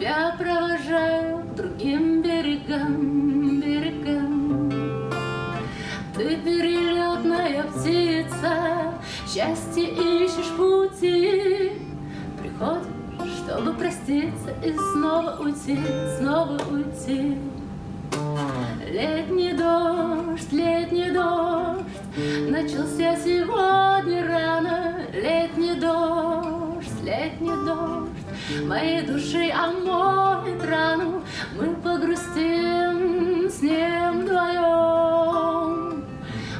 тебя провожаю к другим берегам, берегам. Ты перелетная птица, счастье ищешь пути. Приходишь, чтобы проститься и снова уйти, снова уйти. Летний дождь, начался сегодня рано. Летний дождь моей души омоет рану. Мы погрустим с ним вдвоем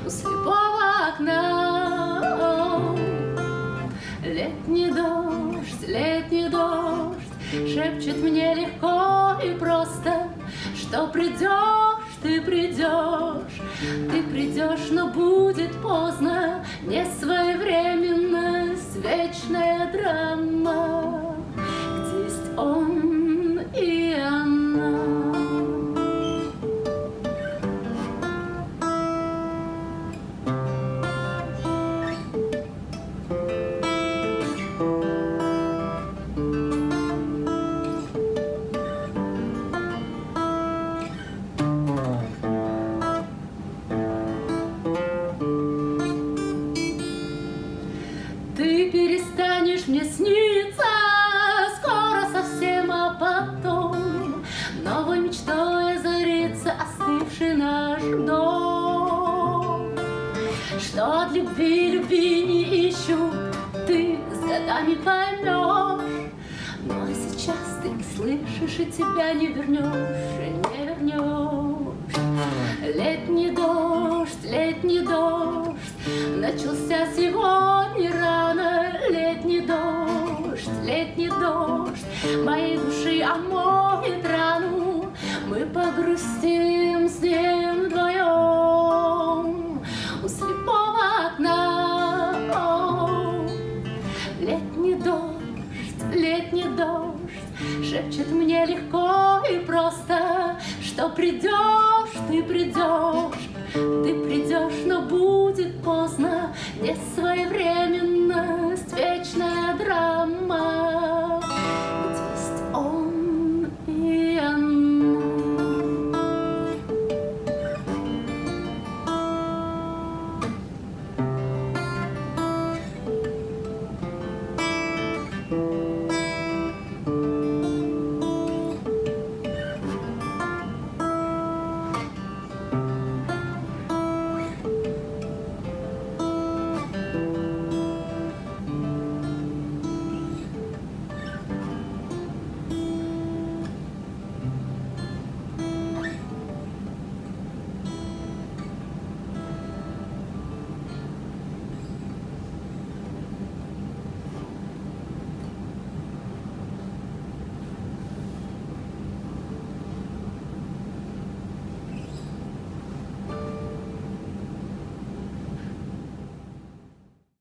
у слепого окна. Летний дождь шепчет мне легко и просто, что придешь, ты придешь, но будет поздно, не своевременность, вечная драма, где есть он и она. Ты перестанешь мне сниться скоро совсем, а потом новой мечтой озарится остывший наш дом. Что от любви не ищу, ты с годами поймешь. Ну а сейчас ты слышишь, и тебя не вернешь, не вернешь. Летний дождь начался сегодня рано. Летний дождь моей души омоет рану. Мы погрустим с ним вдвоем у слепого окна. Летний дождь шепчет мне легко и просто, что придет,